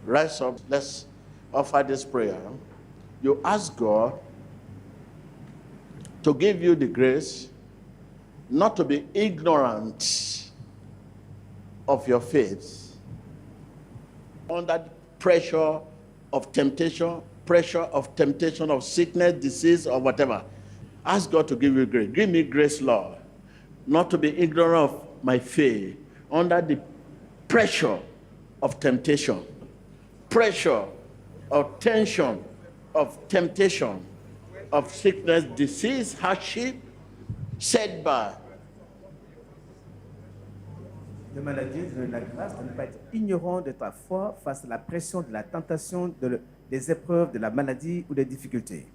Rise up. Let's offer this prayer. You ask God to give you the grace not to be ignorant of your faith under pressure of temptation of sickness, disease, or whatever. Ask God to give you grace. Give me grace, Lord, not to be ignorant of my faith under the pressure of temptation, pressure of tension, of temptation, of sickness, disease, hardship, setback. Demande à Dieu de donner la grâce de ne pas être ignorant de ta foi face à la pression de la tentation, des épreuves, de la maladie ou des difficultés.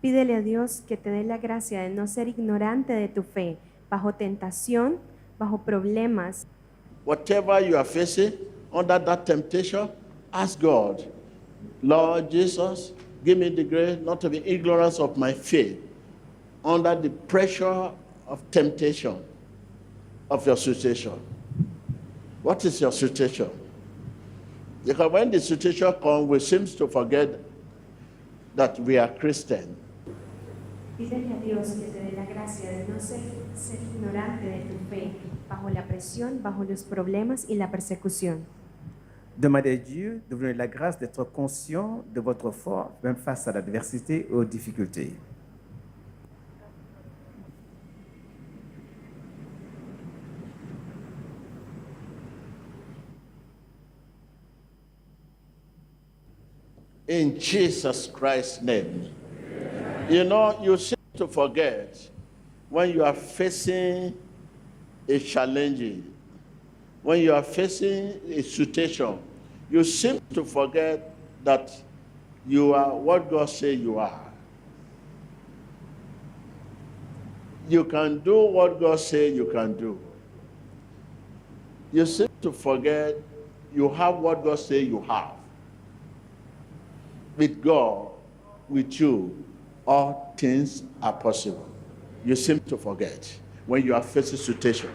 Pídele a Dios que te dé la gracia de no ser ignorante de tu fe, bajo tentación, bajo problemas. Whatever you are facing under that temptation, ask God, Lord Jesus, give me the grace not to be ignorant of my faith under the pressure of temptation of your situation. What is your situation? Because when the situation comes, we seem to forget that we are Christian. Pídele a Dios que te dé la gracia de no ser ignorante de tu fe, bajo la presión, bajo los problemas y la persecución. Demandez à Dieu de vous donner la grâce d'être conscient de votre foi, même face à l'adversité et aux difficultés. In Jesus Christ's name. You know, you seem to forget when you are facing a challenge, when you are facing a situation, you seem to forget that you are what God says you are. You can do what God says you can do. You seem to forget you have what God says you have. With God, with you, all things are possible. You seem to forget when you are facing situation.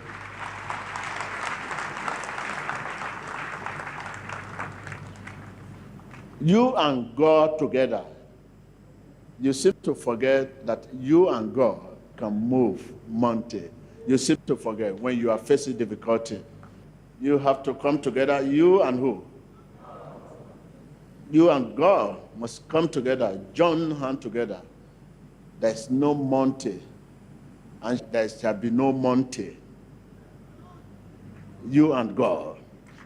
You and God together, you seem to forget that you and God can move mountain. You seem to forget when you are facing difficulty. You have to come together, you and who? You and God must come together, join hands together. There's no mountain, and there shall be no mountain. You and God.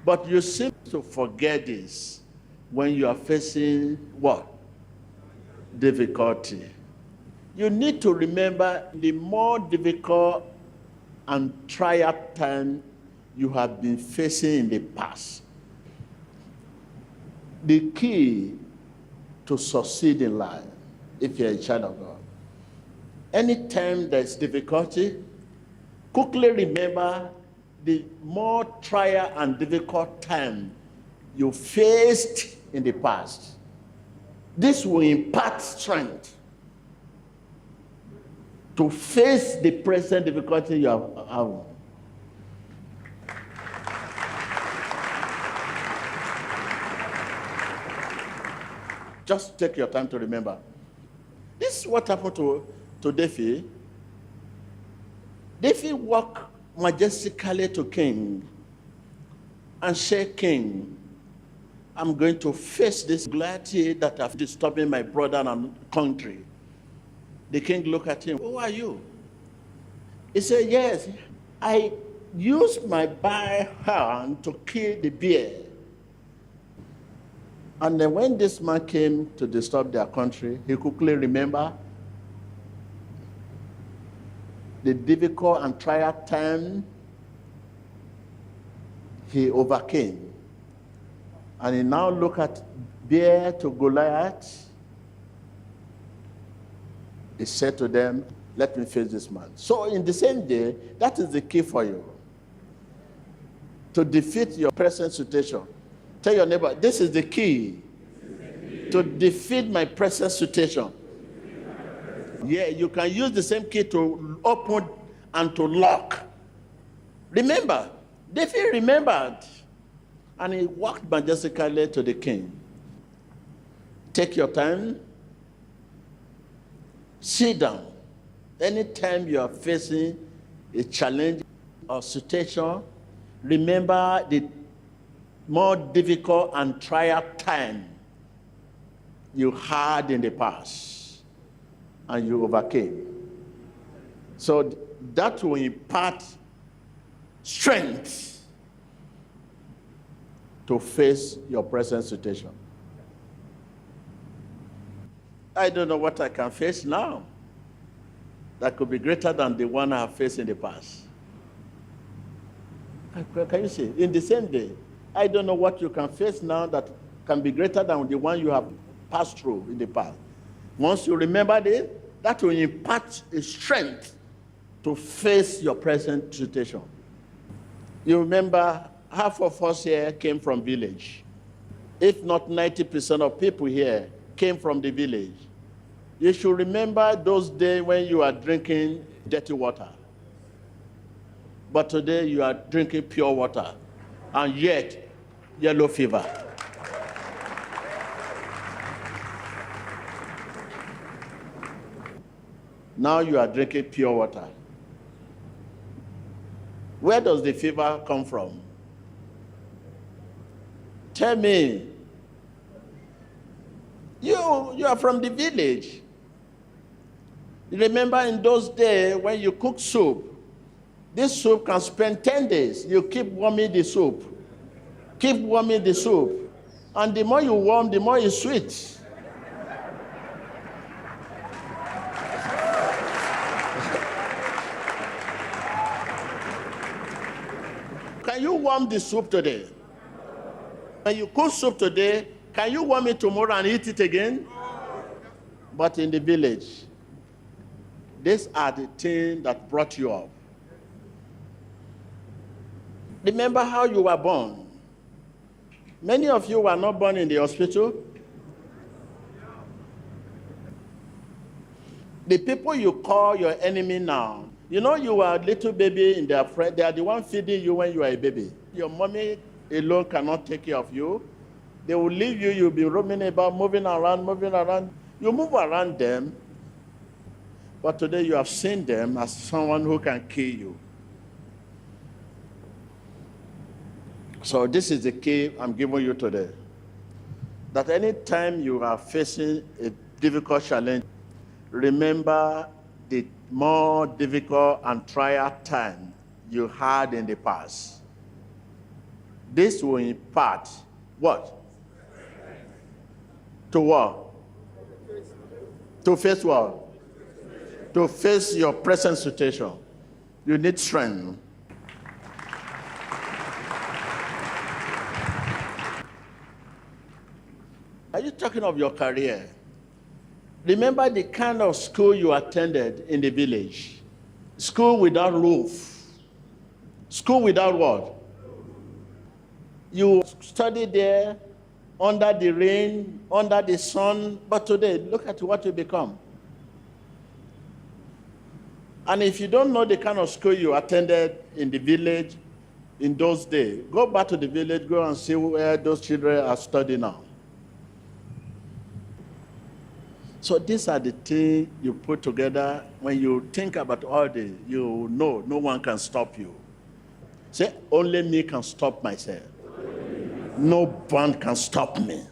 But you seem to forget this when you are facing what? Difficulty. You need to remember the more difficult and trial time you have been facing in the past. The key to succeed in life, if you're a child of God, anytime there's difficulty, quickly remember the more trial and difficult time you faced in the past. This will impart strength to face the present difficulty you have. Just take your time to remember. This is what happened to David. David walked majestically to king and said, King, I'm going to face this gladness that have disturbing my brother and country. The king looked at him. Who are you? He said, yes, I used my bare hand to kill the bear. And then when this man came to disturb their country, he quickly remembered the difficult and trial time he overcame. And he now look at bear to Goliath. He said to them, let me face this man. So in the same day, that is the key for you. To defeat your present situation. Tell your neighbor, this is the key to defeat my present situation. Yeah, you can use the same key to open and to lock. Remember, David remembered And he walked majestically to the king. Take your time. Sit down. Anytime you are facing a challenge or situation, remember the more difficult and trial time you had in the past and you overcame. So that will impart strength to face your present situation. I don't know what I can face now that could be greater than the one I have faced in the past. Can you see? In the same day, I don't know what you can face now that can be greater than the one you have passed through in the past. Once you remember this, that will impart a strength to face your present situation. You remember, half of us here came from village. If not 90% of people here came from the village. You should remember those days when you are drinking dirty water. But today you are drinking pure water, and yet yellow fever. Now you are drinking pure water. Where does the fever come from? Tell me. You are from the village. You remember in those days when you cook soup, this soup can spend 10 days. You keep warming the soup. Keep warming the soup. And the more you warm, the more it's sweet. Can you warm the soup today? When you cook soup today, can you warm it tomorrow and eat it again? But in the village, these are the things that brought you up. Remember how you were born. Many of you were not born in the hospital. The people you call your enemy now, you know you were a little baby in their friend. They are the one feeding you when you are a baby. Your mommy alone cannot take care of you. They will leave you. You'll be roaming about, moving around. You move around them. But today you have seen them as someone who can kill you. So this is the key I'm giving you today. That anytime you are facing a difficult challenge, remember the more difficult and trial time you had in the past. This will impart what? To what? To face what? To face your present situation. You need strength. Are you talking of your career? Remember the kind of school you attended in the village. School without roof. School without what? You studied there under the rain, under the sun, but today, look at what you become. And if you don't know the kind of school you attended in the village in those days, go back to the village, go and see where those children are studying now. So these are the things you put together. When you think about all this, you know no one can stop you. Say, only me can stop myself. No one can stop me.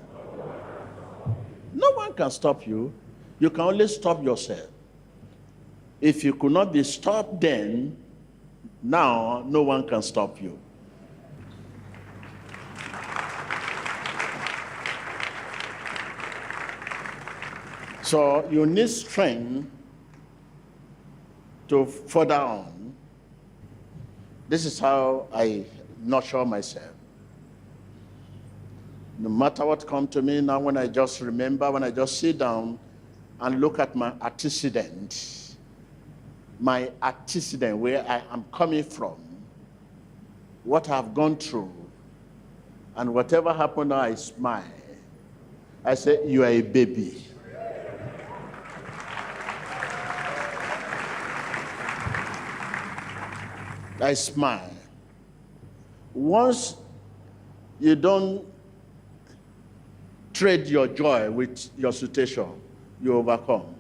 No one can stop you. You can only stop yourself. If you could not be stopped then, now no one can stop you. So you need strength to further on. This is how I nurture myself. No matter what comes to me now, when I just remember, when I just sit down and look at my antecedent, where I am coming from, what I've gone through, and whatever happened now, I smile. I say, you are a baby. I smile. Once You don't trade your joy with your situation. You overcome.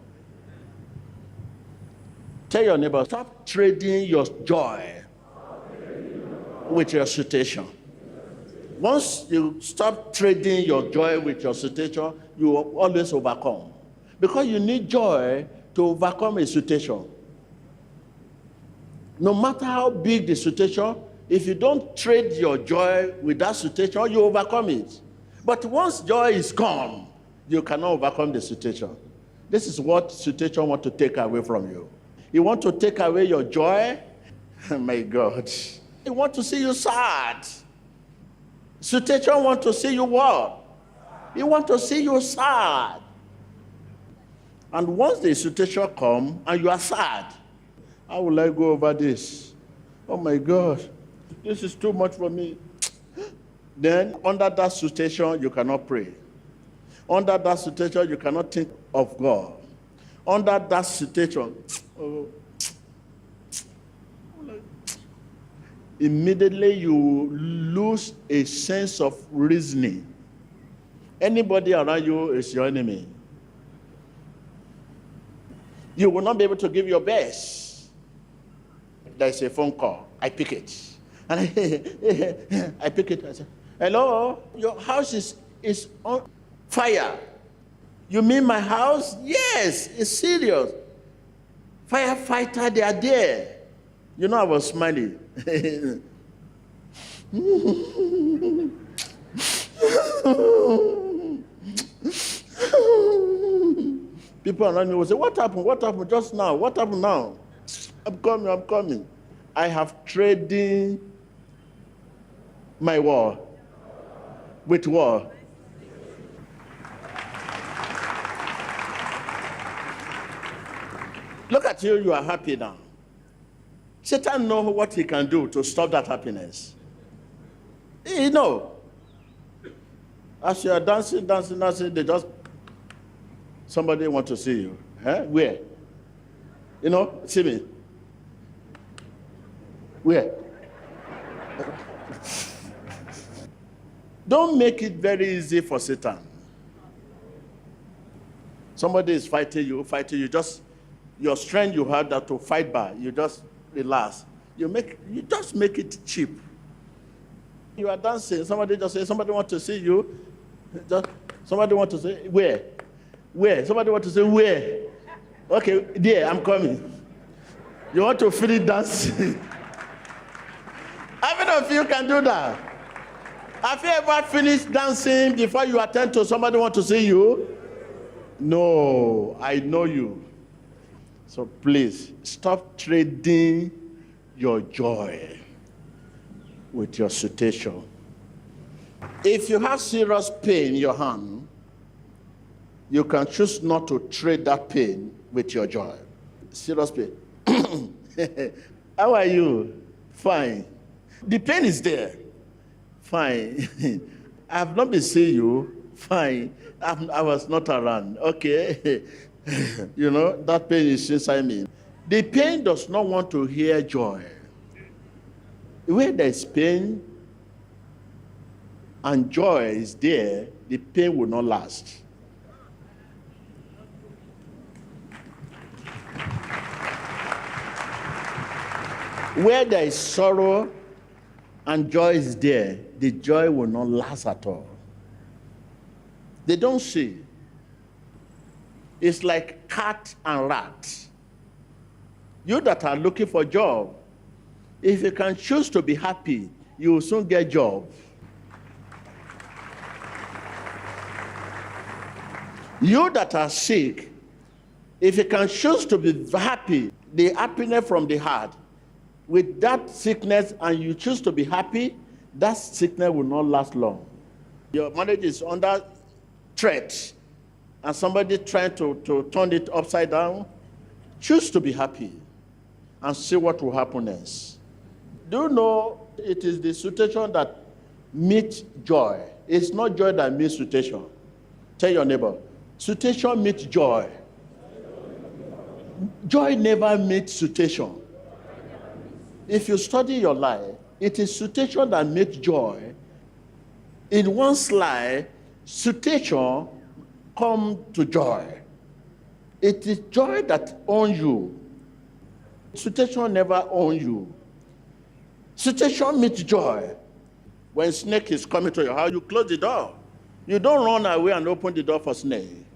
Tell your neighbor, stop trading your joy with your situation. Once you stop trading your joy with your situation, you will always overcome. Because you need joy to overcome a situation. No matter how big the situation, if you don't trade your joy with that situation, you overcome it. But once joy is gone, you cannot overcome the situation. This is what situation want to take away from you. You want to take away your joy? Oh my God. He want to see you sad. Situation want to see you what? He want to see you sad. And once the situation come and you are sad, how will I go over this? Oh my God, this is too much for me. Then under that situation, you cannot pray. Under that situation, you cannot think of God. Under that situation, immediately you lose a sense of reasoning. Anybody around you is your enemy. You will not be able to give your best. There's a phone call. I pick it. And I pick it. I say, hello? Your house is on fire. You mean my house? Yes, it's serious. Firefighter, they are there. You know, I was smiling. People around me will say, what happened? What happened just now? What happened now? I'm coming. I have traded my war with war. Look at you, you are happy now. Satan knows what he can do to stop that happiness. You know, as you are dancing, they just, somebody want to see you. Where? You know, see me. Where? Don't make it very easy for Satan. Somebody is fighting you, just, your strength you have that to fight by, you just relax. You just make it cheap. You are dancing, somebody just say, somebody want to see you. Somebody want to say, where? Where? Somebody want to say, where? Okay, there, I'm coming. You want to finish dancing? How many of you can do that? Have you ever finished dancing before you attend to somebody want to see you? No, I know you. So please, stop trading your joy with your situation. If you have serious pain in your hand, you can choose not to trade that pain with your joy. Serious pain. How are you? Fine. The pain is there. Fine. I have not been seeing you. Fine. I was not around. Okay. You know, that pain is inside me. The pain does not want to hear joy. Where there is pain and joy is there, the pain will not last. Where there is sorrow and joy is there, the joy will not last at all. They don't see. It's like cat and rat. You that are looking for a job, if you can choose to be happy, you will soon get a job. You that are sick, if you can choose to be happy, the happiness from the heart, with that sickness and you choose to be happy, that sickness will not last long. Your marriage is under threat and somebody trying to turn it upside down. Choose to be happy and see what will happen next. Do you know it is the situation that meets joy? It's not joy that meets situation. Tell your neighbor, situation meets joy. Joy never meets situation. If you study your life, it is situation that makes joy. In one slide, situation come to joy. It is joy that owns you. Situation never owns you. Situation meets joy. When snake is coming to your house, you close the door. You don't run away and open the door for snake.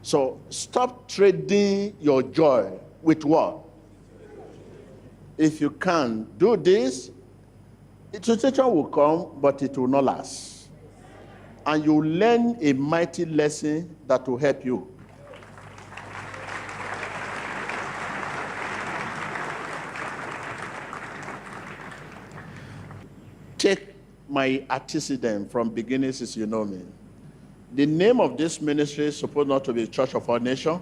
So stop trading your joy with what? If you can do this, the situation will come, but it will not last. And you learn a mighty lesson that will help you. Take my antecedent from beginning since you know me. The name of this ministry is supposed not to be Church of All Nations.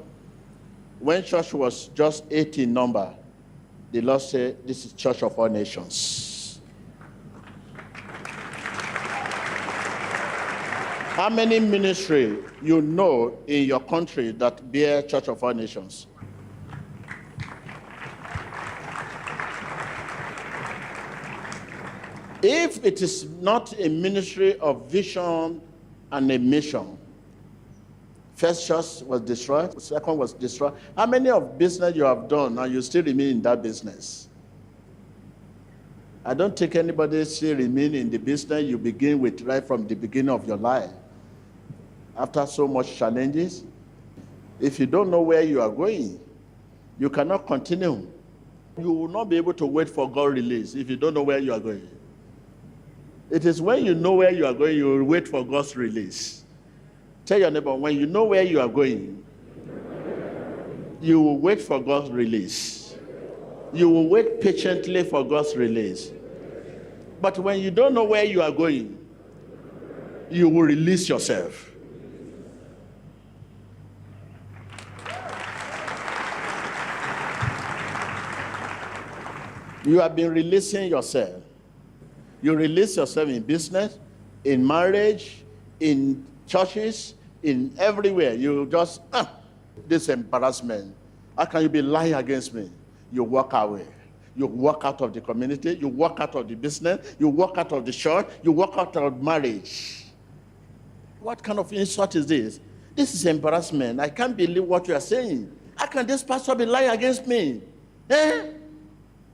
When church was just 8 in number, the Lord said, this is Church of All Nations. How many ministry you know in your country that bear Church of All Nations? If it is not a ministry of vision and a mission, first church was destroyed, second was destroyed. How many of business you have done and you still remain in that business? I don't think anybody still remain in the business you begin with right from the beginning of your life. After so much challenges, if you don't know where you are going, you cannot continue. You will not be able to wait for God's release if you don't know where you are going. It is when you know where you are going, you will wait for God's release. Tell your neighbor, when you know where you are going, you will wait for God's release. You will wait patiently for God's release. But when you don't know where you are going, you will release yourself. You have been releasing yourself. You release yourself in business, in marriage, in churches, in everywhere. You just, this embarrassment. How can you be lying against me? You walk away. You walk out of the community. You walk out of the business. You walk out of the church. You walk out of marriage. What kind of insult is this? This is embarrassment. I can't believe what you are saying. How can this pastor be lying against me?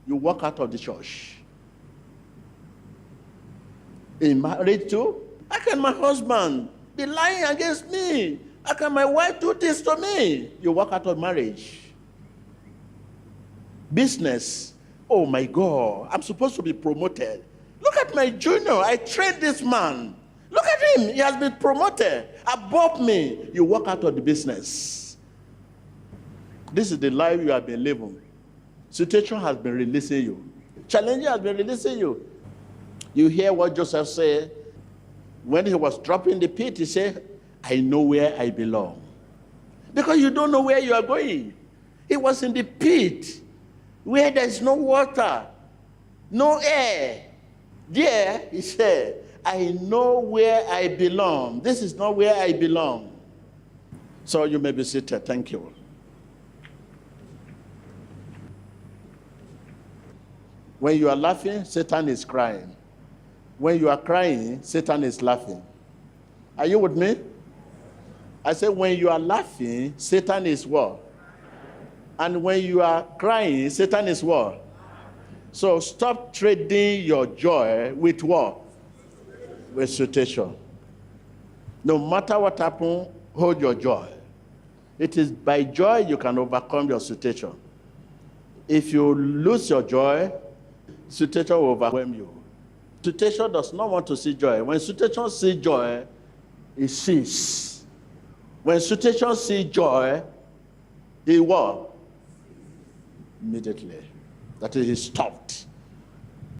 You walk out of the church. In marriage too, how can my husband be lying against me? How can my wife do this to me? You walk out of marriage. Business, oh my God, I'm supposed to be promoted. Look at my junior, I trained this man. Look at him, he has been promoted above me. You walk out of the business. This is the life you have been living. Situation has been releasing you. Challenge has been releasing you. You hear what Joseph said when he was dropping the pit. He said, I know where I belong. Because you don't know where you are going. He was in the pit where there is no water, no air. There, he said, I know where I belong. This is not where I belong. So you may be seated. Thank you. When you are laughing, Satan is crying. When you are crying, Satan is laughing. Are you with me? I said, when you are laughing, Satan is what? And when you are crying, Satan is what? So stop trading your joy with what? With situation. No matter what happens, hold your joy. It is by joy you can overcome your situation. If you lose your joy, situation will overwhelm you. Situation does not want to see joy. When situation sees joy, it ceases. When situation sees joy, it what? Immediately. That is, he stopped.